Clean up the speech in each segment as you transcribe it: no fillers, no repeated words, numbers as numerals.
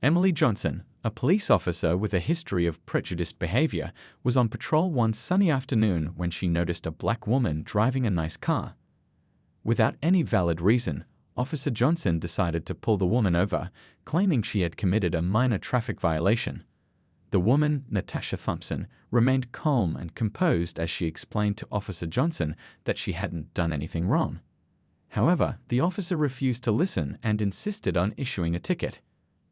Emily Johnson, a police officer with a history of prejudiced behavior, was on patrol one sunny afternoon when she noticed a black woman driving a nice car. Without any valid reason, Officer Johnson decided to pull the woman over, claiming she had committed a minor traffic violation. The woman, Natasha Thompson, remained calm and composed as she explained to Officer Johnson that she hadn't done anything wrong. However, the officer refused to listen and insisted on issuing a ticket.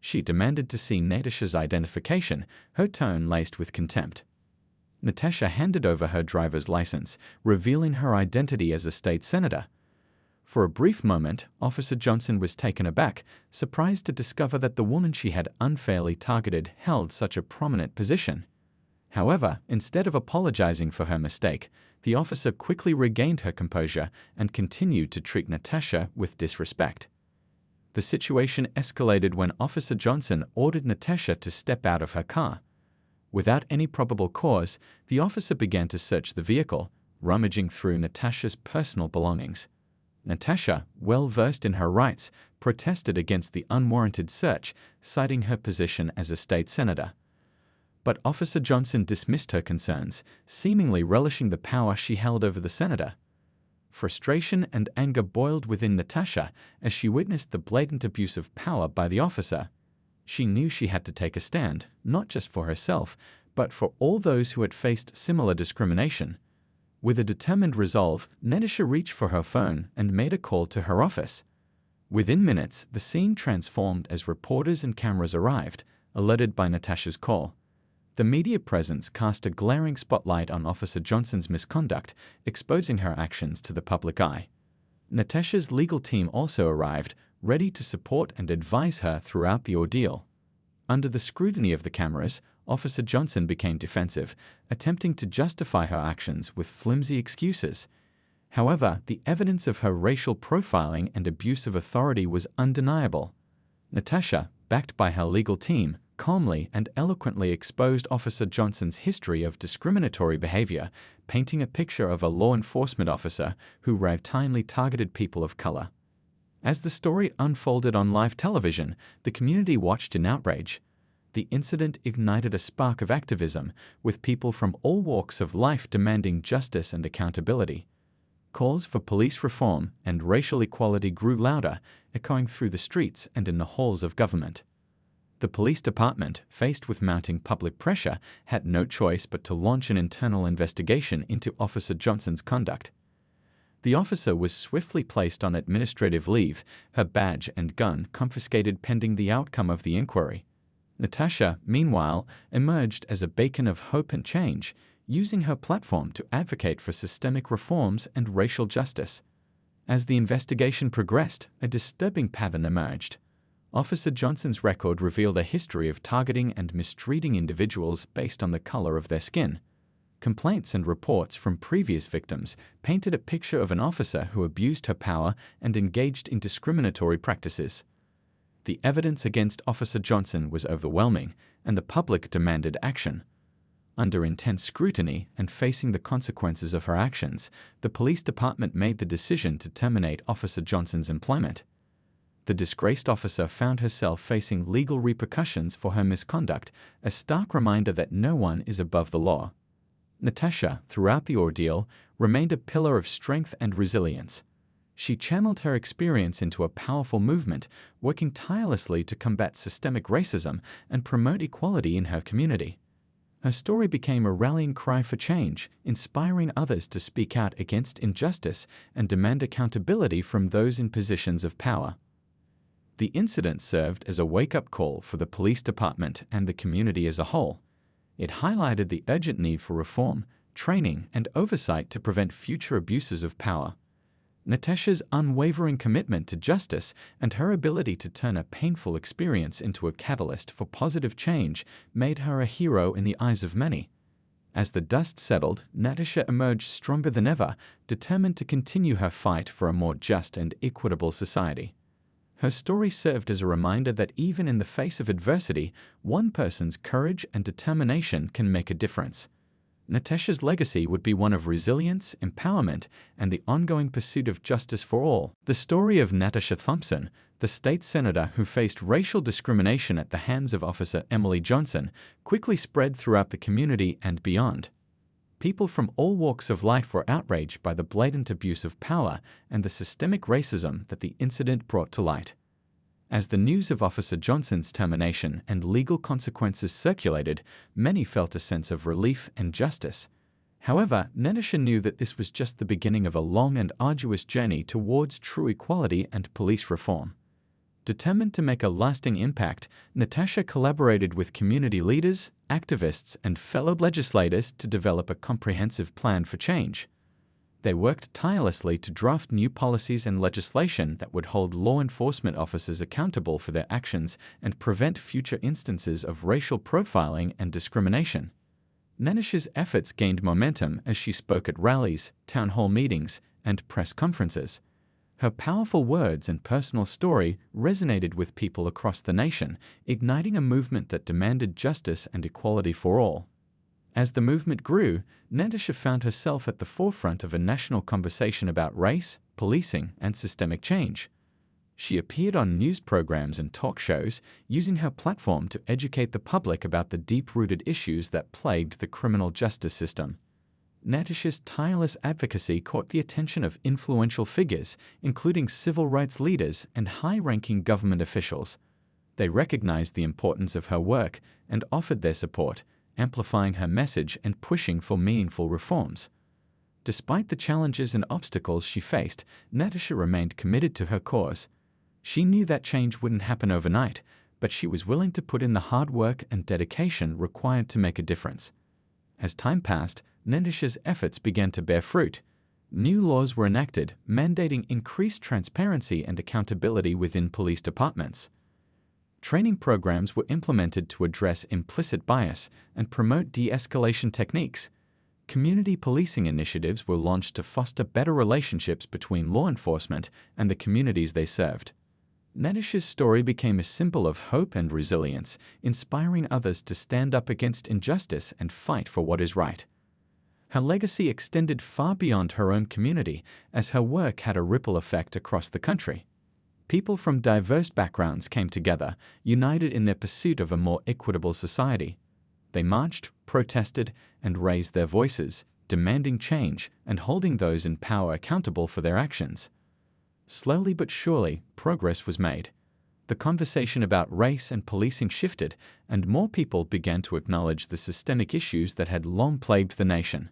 She demanded to see Natasha's identification, her tone laced with contempt. Natasha handed over her driver's license, revealing her identity as a state senator. For a brief moment, Officer Johnson was taken aback, surprised to discover that the woman she had unfairly targeted held such a prominent position. However, instead of apologizing for her mistake, the officer quickly regained her composure and continued to treat Natasha with disrespect. The situation escalated when Officer Johnson ordered Natasha to step out of her car. Without any probable cause, the officer began to search the vehicle, rummaging through Natasha's personal belongings. Natasha, well versed in her rights, protested against the unwarranted search, citing her position as a state senator. But Officer Johnson dismissed her concerns, seemingly relishing the power she held over the senator. Frustration and anger boiled within Natasha as she witnessed the blatant abuse of power by the officer. She knew she had to take a stand, not just for herself, but for all those who had faced similar discrimination. With a determined resolve, Natasha reached for her phone and made a call to her office. Within minutes, the scene transformed as reporters and cameras arrived, alerted by Natasha's call. The media presence cast a glaring spotlight on Officer Johnson's misconduct, exposing her actions to the public eye. Natasha's legal team also arrived, ready to support and advise her throughout the ordeal. Under the scrutiny of the cameras, Officer Johnson became defensive, attempting to justify her actions with flimsy excuses. However, the evidence of her racial profiling and abuse of authority was undeniable. Natasha, backed by her legal team, calmly and eloquently exposed Officer Johnson's history of discriminatory behavior, painting a picture of a law enforcement officer who routinely targeted people of color. As the story unfolded on live television, the community watched in outrage. The incident ignited a spark of activism, with people from all walks of life demanding justice and accountability. Calls for police reform and racial equality grew louder, echoing through the streets and in the halls of government. The police department, faced with mounting public pressure, had no choice but to launch an internal investigation into Officer Johnson's conduct. The officer was swiftly placed on administrative leave, her badge and gun confiscated pending the outcome of the inquiry. Natasha, meanwhile, emerged as a beacon of hope and change, using her platform to advocate for systemic reforms and racial justice. As the investigation progressed, a disturbing pattern emerged. Officer Johnson's record revealed a history of targeting and mistreating individuals based on the color of their skin. Complaints and reports from previous victims painted a picture of an officer who abused her power and engaged in discriminatory practices. The evidence against Officer Johnson was overwhelming, and the public demanded action. Under intense scrutiny and facing the consequences of her actions, the police department made the decision to terminate Officer Johnson's employment. The disgraced officer found herself facing legal repercussions for her misconduct, a stark reminder that no one is above the law. Natasha, throughout the ordeal, remained a pillar of strength and resilience. She channeled her experience into a powerful movement, working tirelessly to combat systemic racism and promote equality in her community. Her story became a rallying cry for change, inspiring others to speak out against injustice and demand accountability from those in positions of power. The incident served as a wake-up call for the police department and the community as a whole. It highlighted the urgent need for reform, training, and oversight to prevent future abuses of power. Natasha's unwavering commitment to justice and her ability to turn a painful experience into a catalyst for positive change made her a hero in the eyes of many. As the dust settled, Natasha emerged stronger than ever, determined to continue her fight for a more just and equitable society. Her story served as a reminder that even in the face of adversity, one person's courage and determination can make a difference. Natesha's legacy would be one of resilience, empowerment, and the ongoing pursuit of justice for all. The story of Natesha Thompson, the state senator who faced racial discrimination at the hands of Officer Emily Johnson, quickly spread throughout the community and beyond. People from all walks of life were outraged by the blatant abuse of power and the systemic racism that the incident brought to light. As the news of Officer Johnson's termination and legal consequences circulated, many felt a sense of relief and justice. However, Natesha knew that this was just the beginning of a long and arduous journey towards true equality and police reform. Determined to make a lasting impact, Natesha collaborated with community leaders, activists, and fellow legislators to develop a comprehensive plan for change. They worked tirelessly to draft new policies and legislation that would hold law enforcement officers accountable for their actions and prevent future instances of racial profiling and discrimination. Natesha's efforts gained momentum as she spoke at rallies, town hall meetings, and press conferences. Her powerful words and personal story resonated with people across the nation, igniting a movement that demanded justice and equality for all. As the movement grew, Natesha found herself at the forefront of a national conversation about race, policing, and systemic change. She appeared on news programs and talk shows, using her platform to educate the public about the deep-rooted issues that plagued the criminal justice system. Natesha's tireless advocacy caught the attention of influential figures, including civil rights leaders and high-ranking government officials. They recognized the importance of her work and offered their support, amplifying her message and pushing for meaningful reforms. Despite the challenges and obstacles she faced, Natesha remained committed to her cause. She knew that change wouldn't happen overnight, but she was willing to put in the hard work and dedication required to make a difference. As time passed, Natesha's efforts began to bear fruit. New laws were enacted, mandating increased transparency and accountability within police departments. Training programs were implemented to address implicit bias and promote de-escalation techniques. Community policing initiatives were launched to foster better relationships between law enforcement and the communities they served. Natesha's story became a symbol of hope and resilience, inspiring others to stand up against injustice and fight for what is right. Her legacy extended far beyond her own community, as her work had a ripple effect across the country. People from diverse backgrounds came together, united in their pursuit of a more equitable society. They marched, protested, and raised their voices, demanding change and holding those in power accountable for their actions. Slowly but surely, progress was made. The conversation about race and policing shifted, and more people began to acknowledge the systemic issues that had long plagued the nation.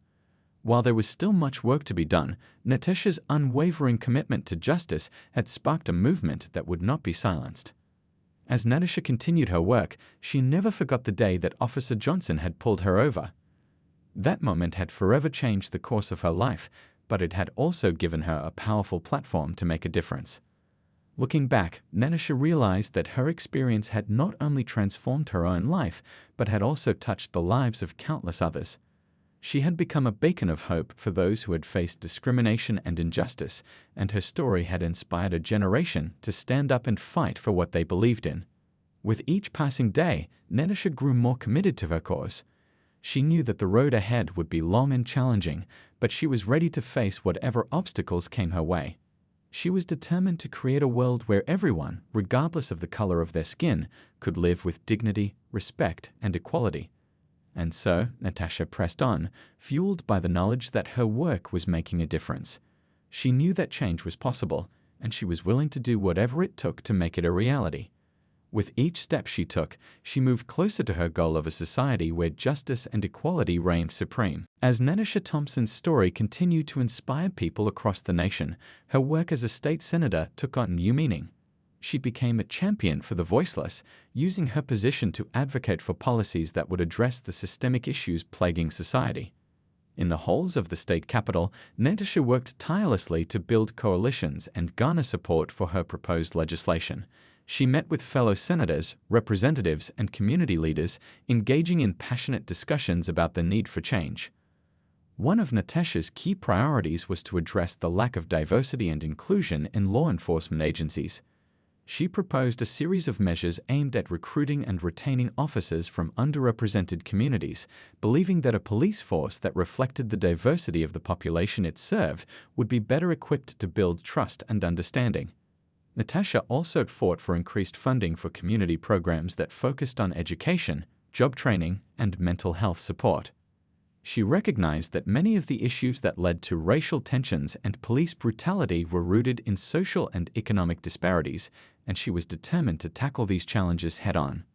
While there was still much work to be done, Natesha's unwavering commitment to justice had sparked a movement that would not be silenced. As Natesha continued her work, she never forgot the day that Officer Johnson had pulled her over. That moment had forever changed the course of her life, but it had also given her a powerful platform to make a difference. Looking back, Natesha realized that her experience had not only transformed her own life, but had also touched the lives of countless others. She had become a beacon of hope for those who had faced discrimination and injustice, and her story had inspired a generation to stand up and fight for what they believed in. With each passing day, Natesha grew more committed to her cause. She knew that the road ahead would be long and challenging, but she was ready to face whatever obstacles came her way. She was determined to create a world where everyone, regardless of the color of their skin, could live with dignity, respect, and equality. And so, Natesha pressed on, fueled by the knowledge that her work was making a difference. She knew that change was possible, and she was willing to do whatever it took to make it a reality. With each step she took, she moved closer to her goal of a society where justice and equality reigned supreme. As Natesha Thompson's story continued to inspire people across the nation, her work as a state senator took on new meaning. She became a champion for the voiceless, using her position to advocate for policies that would address the systemic issues plaguing society. In the halls of the state capitol, Natesha worked tirelessly to build coalitions and garner support for her proposed legislation. She met with fellow senators, representatives, and community leaders, engaging in passionate discussions about the need for change. One of Natesha's key priorities was to address the lack of diversity and inclusion in law enforcement agencies. She proposed a series of measures aimed at recruiting and retaining officers from underrepresented communities, believing that a police force that reflected the diversity of the population it served would be better equipped to build trust and understanding. Natasha also fought for increased funding for community programs that focused on education, job training, and mental health support. She recognized that many of the issues that led to racial tensions and police brutality were rooted in social and economic disparities, and she was determined to tackle these challenges head-on.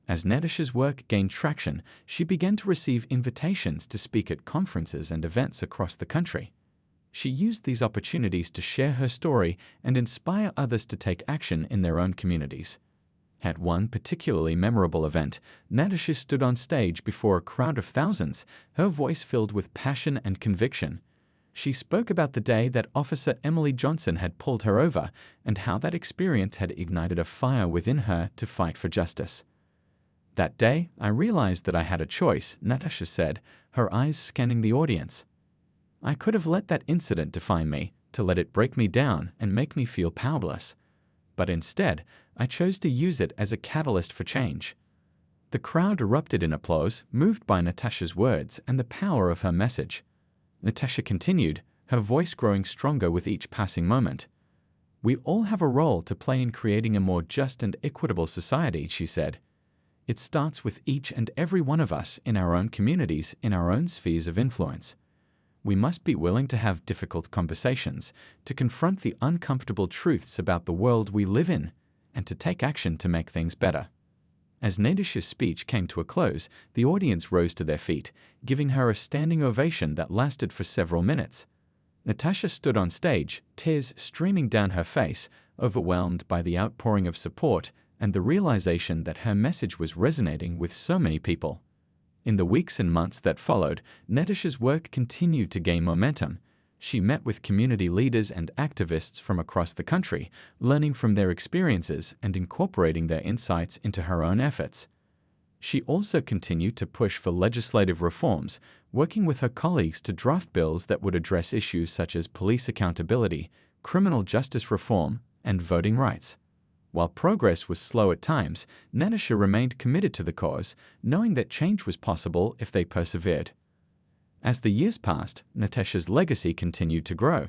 As Nadish's work gained traction, she began to receive invitations to speak at conferences and events across the country. She used these opportunities to share her story and inspire others to take action in their own communities. At one particularly memorable event, Nadisha stood on stage before a crowd of thousands, her voice filled with passion and conviction. She spoke about the day that Officer Emily Johnson had pulled her over and how that experience had ignited a fire within her to fight for justice. "That day, I realized that I had a choice," Natasha said, her eyes scanning the audience. "I could have let that incident define me, to let it break me down and make me feel powerless. But instead, I chose to use it as a catalyst for change." The crowd erupted in applause, moved by Natasha's words and the power of her message. Natasha continued, her voice growing stronger with each passing moment. "We all have a role to play in creating a more just and equitable society," she said. "It starts with each and every one of us in our own communities, in our own spheres of influence. We must be willing to have difficult conversations, to confront the uncomfortable truths about the world we live in, and to take action to make things better." As Nadisha's speech came to a close, the audience rose to their feet, giving her a standing ovation that lasted for several minutes. Natasha stood on stage, tears streaming down her face, overwhelmed by the outpouring of support and the realization that her message was resonating with so many people. In the weeks and months that followed, Nadisha's work continued to gain momentum. She met with community leaders and activists from across the country, learning from their experiences and incorporating their insights into her own efforts. She also continued to push for legislative reforms, working with her colleagues to draft bills that would address issues such as police accountability, criminal justice reform, and voting rights. While progress was slow at times, Nadisha remained committed to the cause, knowing that change was possible if they persevered. As the years passed, Natasha's legacy continued to grow.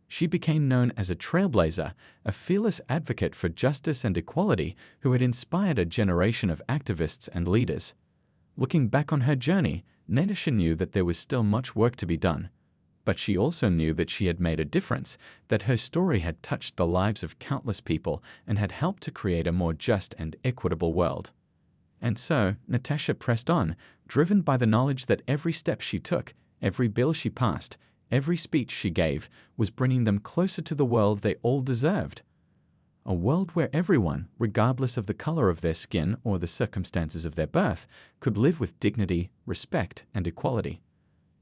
She became known as a trailblazer, a fearless advocate for justice and equality who had inspired a generation of activists and leaders. Looking back on her journey, Nadisha knew that there was still much work to be done. But she also knew that she had made a difference, that her story had touched the lives of countless people and had helped to create a more just and equitable world. And so, Natasha pressed on, driven by the knowledge that every step she took, every bill she passed, every speech she gave, was bringing them closer to the world they all deserved. A world where everyone, regardless of the color of their skin or the circumstances of their birth, could live with dignity, respect, and equality.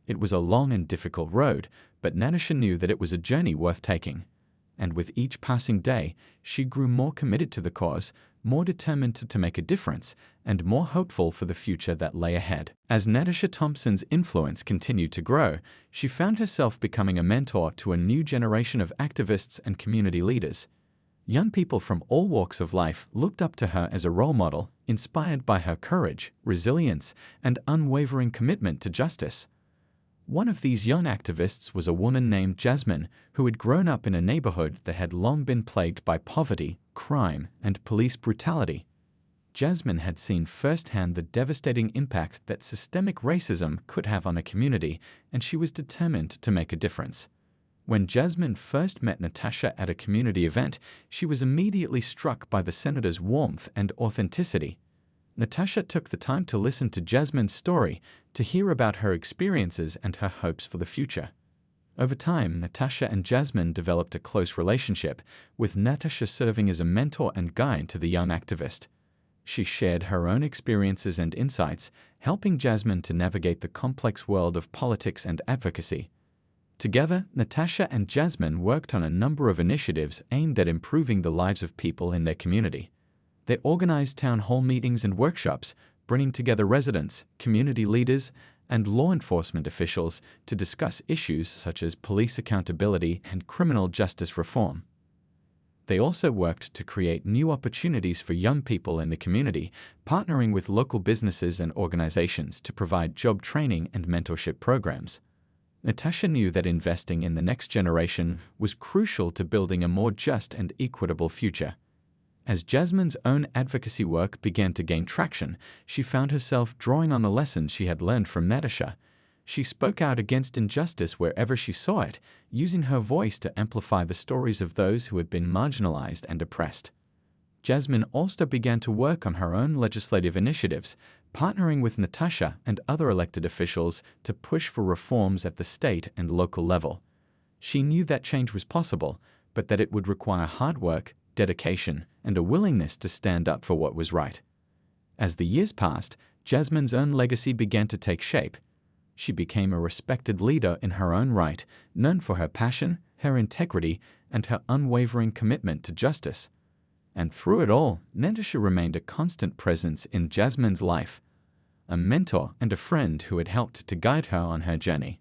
It was a long and difficult road, but Nadisha knew that it was a journey worth taking. And with each passing day, she grew more committed to the cause, more determined to make a difference, and more hopeful for the future that lay ahead. As Nadisha Thompson's influence continued to grow, she found herself becoming a mentor to a new generation of activists and community leaders. Young people from all walks of life looked up to her as a role model, inspired by her courage, resilience, and unwavering commitment to justice. One of these young activists was a woman named Jasmine, who had grown up in a neighborhood that had long been plagued by poverty, crime, and police brutality. Jasmine had seen firsthand the devastating impact that systemic racism could have on a community, and she was determined to make a difference. When Jasmine first met Natasha at a community event, she was immediately struck by the senator's warmth and authenticity. Natasha took the time to listen to Jasmine's story, to hear about her experiences and her hopes for the future. Over time, Natasha and Jasmine developed a close relationship, with Natasha serving as a mentor and guide to the young activist. She shared her own experiences and insights, helping Jasmine to navigate the complex world of politics and advocacy. Together, Natasha and Jasmine worked on a number of initiatives aimed at improving the lives of people in their community. They organized town hall meetings and workshops, bringing together residents, community leaders, and law enforcement officials to discuss issues such as police accountability and criminal justice reform. They also worked to create new opportunities for young people in the community, partnering with local businesses and organizations to provide job training and mentorship programs. Natasha knew that investing in the next generation was crucial to building a more just and equitable future. As Jasmine's own advocacy work began to gain traction, she found herself drawing on the lessons she had learned from Natasha. She spoke out against injustice wherever she saw it, using her voice to amplify the stories of those who had been marginalized and oppressed. Jasmine also began to work on her own legislative initiatives, partnering with Natasha and other elected officials to push for reforms at the state and local level. She knew that change was possible, but that it would require hard work, dedication, and a willingness to stand up for what was right. As the years passed, Jasmine's own legacy began to take shape. She became a respected leader in her own right, known for her passion, her integrity, and her unwavering commitment to justice. And through it all, Natasha remained a constant presence in Jasmine's life, a mentor and a friend who had helped to guide her on her journey.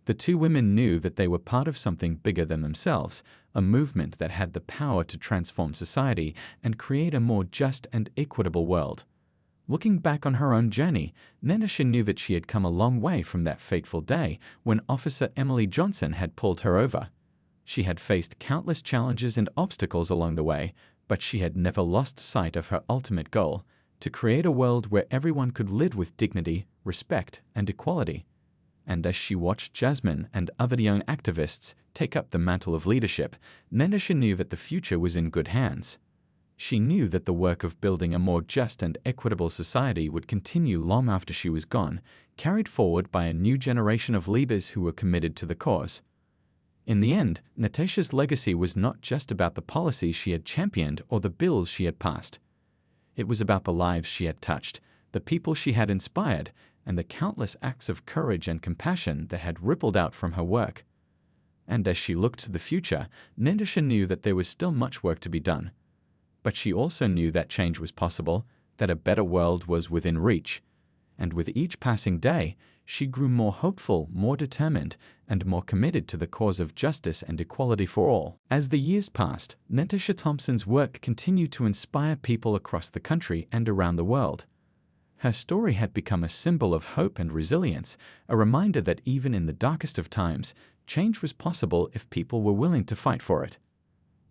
The two women knew that they were part of something bigger than themselves, a movement that had the power to transform society and create a more just and equitable world. Looking back on her own journey, Natasha knew that she had come a long way from that fateful day when Officer Emily Johnson had pulled her over. She had faced countless challenges and obstacles along the way, but she had never lost sight of her ultimate goal: to create a world where everyone could live with dignity, respect, and equality. And as she watched Jasmine and other young activists take up the mantle of leadership, Natasha knew that the future was in good hands. She knew that the work of building a more just and equitable society would continue long after she was gone, carried forward by a new generation of leaders who were committed to the cause. In the end, Natasha's legacy was not just about the policies she had championed or the bills she had passed. It was about the lives she had touched, the people she had inspired, and the countless acts of courage and compassion that had rippled out from her work. And as she looked to the future, Natasha knew that there was still much work to be done. But she also knew that change was possible, that a better world was within reach. And with each passing day, she grew more hopeful, more determined, and more committed to the cause of justice and equality for all. As the years passed, Natasha Thompson's work continued to inspire people across the country and around the world. Her story had become a symbol of hope and resilience, a reminder that even in the darkest of times, change was possible if people were willing to fight for it.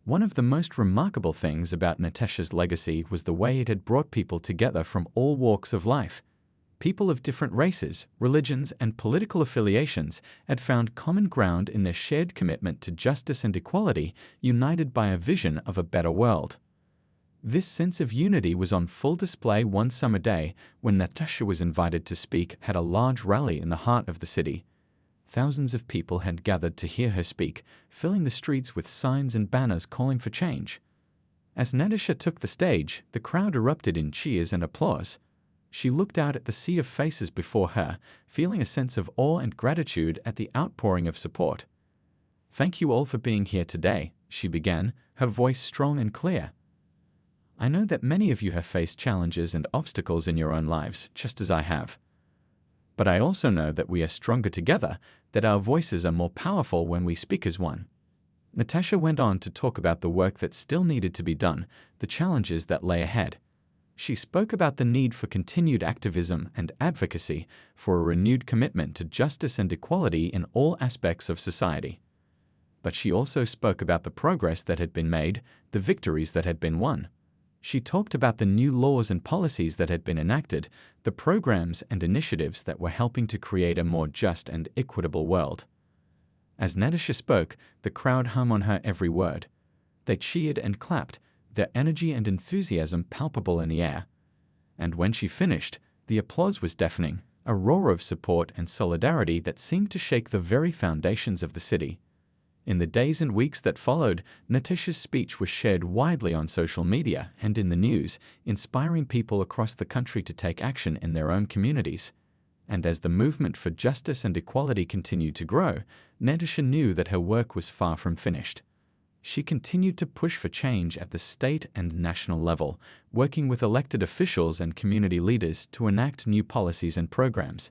One of the most remarkable things about Natasha's legacy was the way it had brought people together from all walks of life. People of different races, religions, and political affiliations had found common ground in their shared commitment to justice and equality, united by a vision of a better world. This sense of unity was on full display one summer day when Natasha was invited to speak at a large rally in the heart of the city. Thousands of people had gathered to hear her speak, filling the streets with signs and banners calling for change. As Natasha took the stage, the crowd erupted in cheers and applause. She looked out at the sea of faces before her, feeling a sense of awe and gratitude at the outpouring of support. "Thank you all for being here today," she began, her voice strong and clear. "I know that many of you have faced challenges and obstacles in your own lives, just as I have. But I also know that we are stronger together, that our voices are more powerful when we speak as one." Natasha went on to talk about the work that still needed to be done, the challenges that lay ahead. She spoke about the need for continued activism and advocacy, for a renewed commitment to justice and equality in all aspects of society. But she also spoke about the progress that had been made, the victories that had been won. She talked about the new laws and policies that had been enacted, the programs and initiatives that were helping to create a more just and equitable world. As Natasha spoke, the crowd hung on her every word. They cheered and clapped, their energy and enthusiasm palpable in the air. And when she finished, the applause was deafening, a roar of support and solidarity that seemed to shake the very foundations of the city. In the days and weeks that followed, Natasha's speech was shared widely on social media and in the news, inspiring people across the country to take action in their own communities. And as the movement for justice and equality continued to grow, Natasha knew that her work was far from finished. She continued to push for change at the state and national level, working with elected officials and community leaders to enact new policies and programs.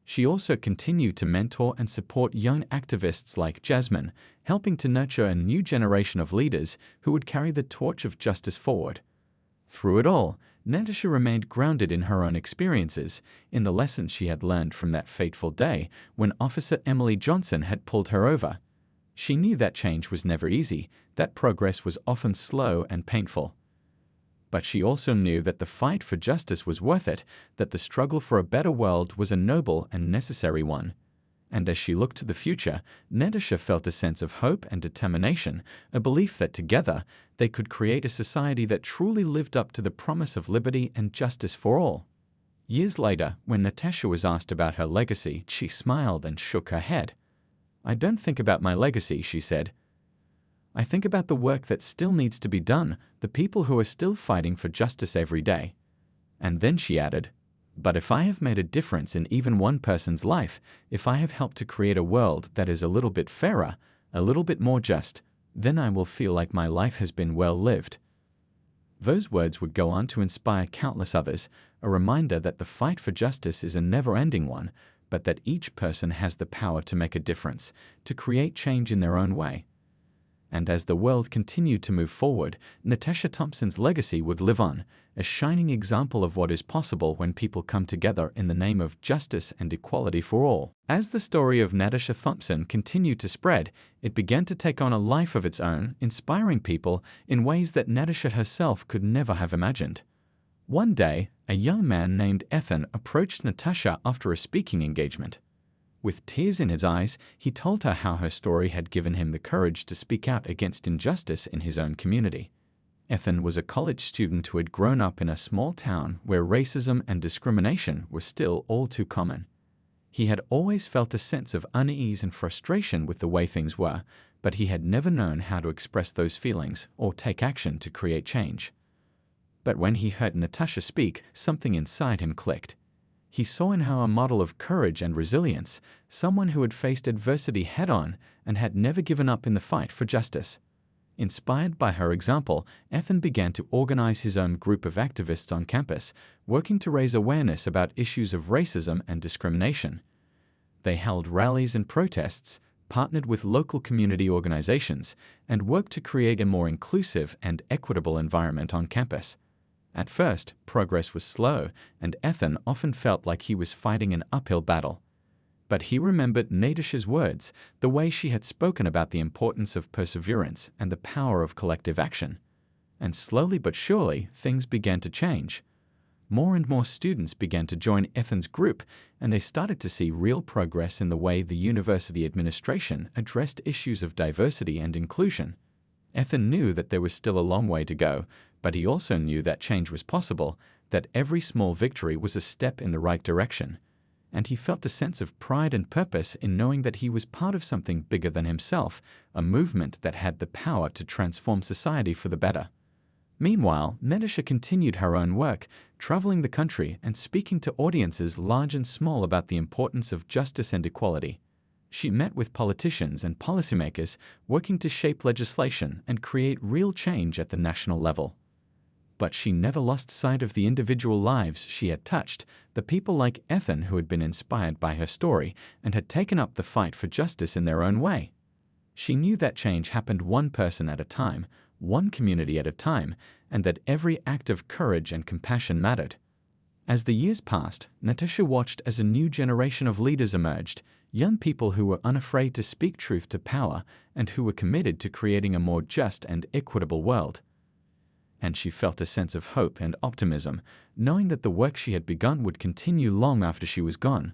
She also continued to mentor and support young activists like Jasmine, helping to nurture a new generation of leaders who would carry the torch of justice forward. Through it all, Natasha remained grounded in her own experiences, in the lessons she had learned from that fateful day when Officer Emily Johnson had pulled her over. She knew that change was never easy, that progress was often slow and painful. But she also knew that the fight for justice was worth it, that the struggle for a better world was a noble and necessary one. And as she looked to the future, Natasha felt a sense of hope and determination, a belief that together they could create a society that truly lived up to the promise of liberty and justice for all. Years later, when Natasha was asked about her legacy, she smiled and shook her head. "I don't think about my legacy," she said. "I think about the work that still needs to be done, the people who are still fighting for justice every day." And then she added, "But if I have made a difference in even one person's life, if I have helped to create a world that is a little bit fairer, a little bit more just, then I will feel like my life has been well lived." Those words would go on to inspire countless others, a reminder that the fight for justice is a never-ending one, but that each person has the power to make a difference, to create change in their own way. And as the world continued to move forward, Natasha Thompson's legacy would live on, a shining example of what is possible when people come together in the name of justice and equality for all. As the story of Natasha Thompson continued to spread, it began to take on a life of its own, inspiring people in ways that Natasha herself could never have imagined. One day, a young man named Ethan approached Natasha after a speaking engagement. With tears in his eyes, he told her how her story had given him the courage to speak out against injustice in his own community. Ethan was a college student who had grown up in a small town where racism and discrimination were still all too common. He had always felt a sense of unease and frustration with the way things were, but he had never known how to express those feelings or take action to create change. But when he heard Natasha speak, something inside him clicked. He saw in her a model of courage and resilience, someone who had faced adversity head-on and had never given up in the fight for justice. Inspired by her example, Ethan began to organize his own group of activists on campus, working to raise awareness about issues of racism and discrimination. They held rallies and protests, partnered with local community organizations, and worked to create a more inclusive and equitable environment on campus. At first, progress was slow, and Ethan often felt like he was fighting an uphill battle. But he remembered Natasha's words, the way she had spoken about the importance of perseverance and the power of collective action. And slowly but surely, things began to change. More and more students began to join Ethan's group, and they started to see real progress in the way the university administration addressed issues of diversity and inclusion. Ethan knew that there was still a long way to go, but he also knew that change was possible, that every small victory was a step in the right direction. And he felt a sense of pride and purpose in knowing that he was part of something bigger than himself, a movement that had the power to transform society for the better. Meanwhile, Natasha continued her own work, traveling the country and speaking to audiences large and small about the importance of justice and equality. She met with politicians and policymakers, working to shape legislation and create real change at the national level. But she never lost sight of the individual lives she had touched, the people like Ethan who had been inspired by her story and had taken up the fight for justice in their own way. She knew that change happened one person at a time, one community at a time, and that every act of courage and compassion mattered. As the years passed, Natasha watched as a new generation of leaders emerged, young people who were unafraid to speak truth to power and who were committed to creating a more just and equitable world. And she felt a sense of hope and optimism, knowing that the work she had begun would continue long after she was gone.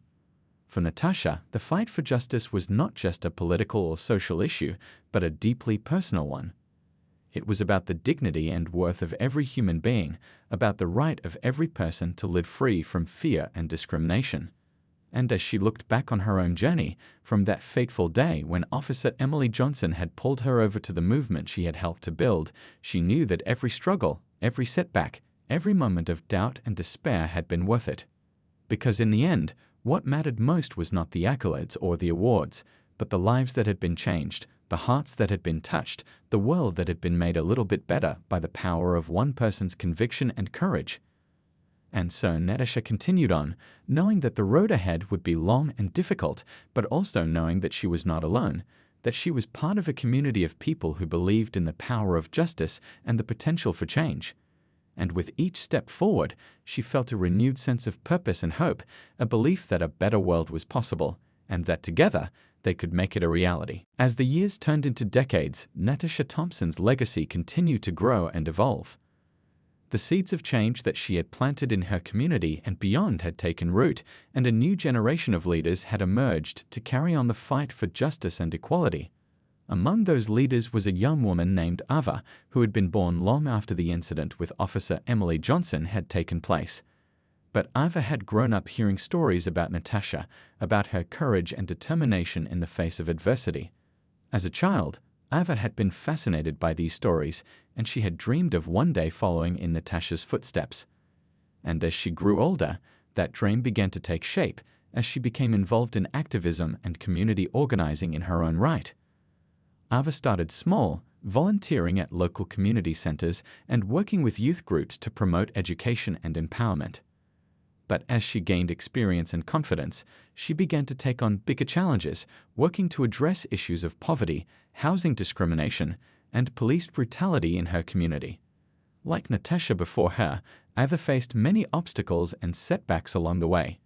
For Natasha, the fight for justice was not just a political or social issue, but a deeply personal one. It was about the dignity and worth of every human being, about the right of every person to live free from fear and discrimination. And as she looked back on her own journey, from that fateful day when Officer Emily Johnson had pulled her over to the movement she had helped to build, she knew that every struggle, every setback, every moment of doubt and despair had been worth it. Because in the end, what mattered most was not the accolades or the awards, but the lives that had been changed, the hearts that had been touched, the world that had been made a little bit better by the power of one person's conviction and courage. And so Natasha continued on, knowing that the road ahead would be long and difficult, but also knowing that she was not alone, that she was part of a community of people who believed in the power of justice and the potential for change. And with each step forward, she felt a renewed sense of purpose and hope, a belief that a better world was possible, and that together they could make it a reality. As the years turned into decades, Natasha Thompson's legacy continued to grow and evolve. The seeds of change that she had planted in her community and beyond had taken root, and a new generation of leaders had emerged to carry on the fight for justice and equality. Among those leaders was a young woman named Ava, who had been born long after the incident with Officer Emily Johnson had taken place. But Ava had grown up hearing stories about Natasha, about her courage and determination in the face of adversity. As a child, Ava had been fascinated by these stories, and she had dreamed of one day following in Natasha's footsteps. And as she grew older, that dream began to take shape as she became involved in activism and community organizing in her own right. Ava started small, volunteering at local community centers and working with youth groups to promote education and empowerment. But as she gained experience and confidence, she began to take on bigger challenges, working to address issues of poverty, housing discrimination, and police brutality in her community. Like Natasha before her, Ava faced many obstacles and setbacks along the way.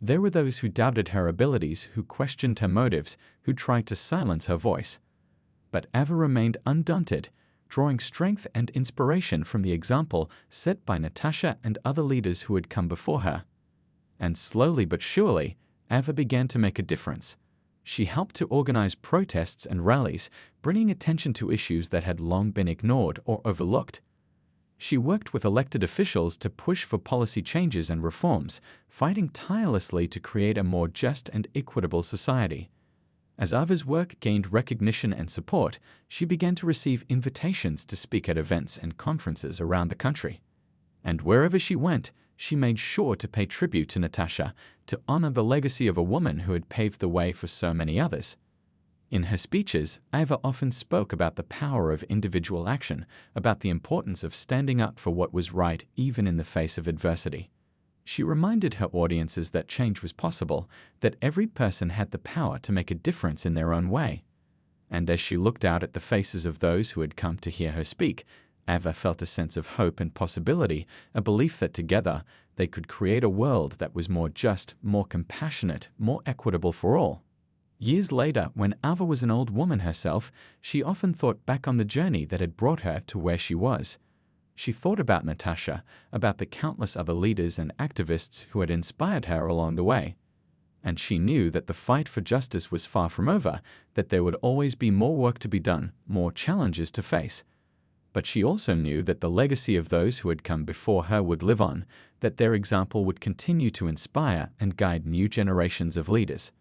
There were those who doubted her abilities, who questioned her motives, who tried to silence her voice. But Ava remained undaunted, drawing strength and inspiration from the example set by Natasha and other leaders who had come before her. And slowly but surely, Ava began to make a difference. She helped to organize protests and rallies, bringing attention to issues that had long been ignored or overlooked. She worked with elected officials to push for policy changes and reforms, fighting tirelessly to create a more just and equitable society. As Ava's work gained recognition and support, she began to receive invitations to speak at events and conferences around the country. And wherever she went, she made sure to pay tribute to Natasha, to honor the legacy of a woman who had paved the way for so many others. In her speeches, Ava often spoke about the power of individual action, about the importance of standing up for what was right even in the face of adversity. She reminded her audiences that change was possible, that every person had the power to make a difference in their own way. And as she looked out at the faces of those who had come to hear her speak, Ava felt a sense of hope and possibility, a belief that together they could create a world that was more just, more compassionate, more equitable for all. Years later, when Ava was an old woman herself, she often thought back on the journey that had brought her to where she was. She thought about Natasha, about the countless other leaders and activists who had inspired her along the way. And she knew that the fight for justice was far from over, that there would always be more work to be done, more challenges to face. But she also knew that the legacy of those who had come before her would live on, that their example would continue to inspire and guide new generations of leaders.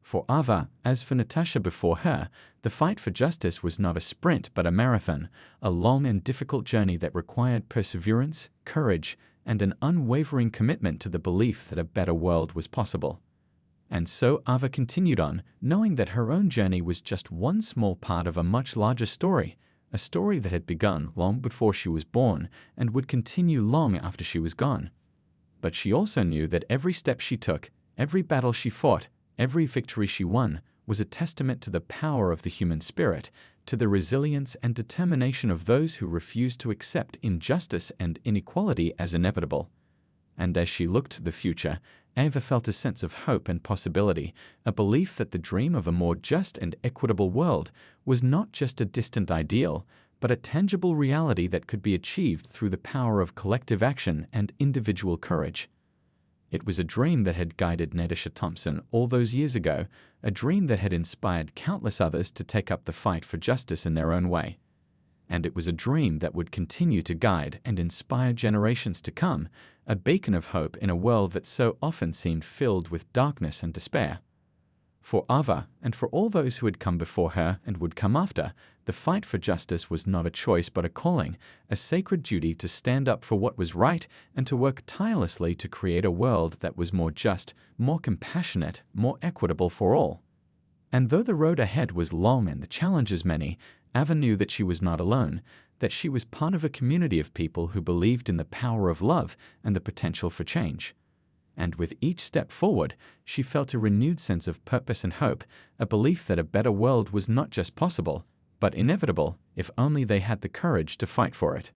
For Ava, as for Natasha before her, the fight for justice was not a sprint but a marathon, a long and difficult journey that required perseverance, courage, and an unwavering commitment to the belief that a better world was possible. And so Ava continued on, knowing that her own journey was just one small part of a much larger story, a story that had begun long before she was born and would continue long after she was gone. But she also knew that every step she took, every battle she fought, every victory she won was a testament to the power of the human spirit, to the resilience and determination of those who refused to accept injustice and inequality as inevitable. And as she looked to the future, Ava felt a sense of hope and possibility, a belief that the dream of a more just and equitable world was not just a distant ideal, but a tangible reality that could be achieved through the power of collective action and individual courage. It was a dream that had guided Natasha Thompson all those years ago, a dream that had inspired countless others to take up the fight for justice in their own way. And it was a dream that would continue to guide and inspire generations to come, a beacon of hope in a world that so often seemed filled with darkness and despair. For Ava, and for all those who had come before her and would come after, the fight for justice was not a choice but a calling, a sacred duty to stand up for what was right and to work tirelessly to create a world that was more just, more compassionate, more equitable for all. And though the road ahead was long and the challenges many, Ava knew that she was not alone, that she was part of a community of people who believed in the power of love and the potential for change. And with each step forward, she felt a renewed sense of purpose and hope, a belief that a better world was not just possible, but inevitable if only they had the courage to fight for it.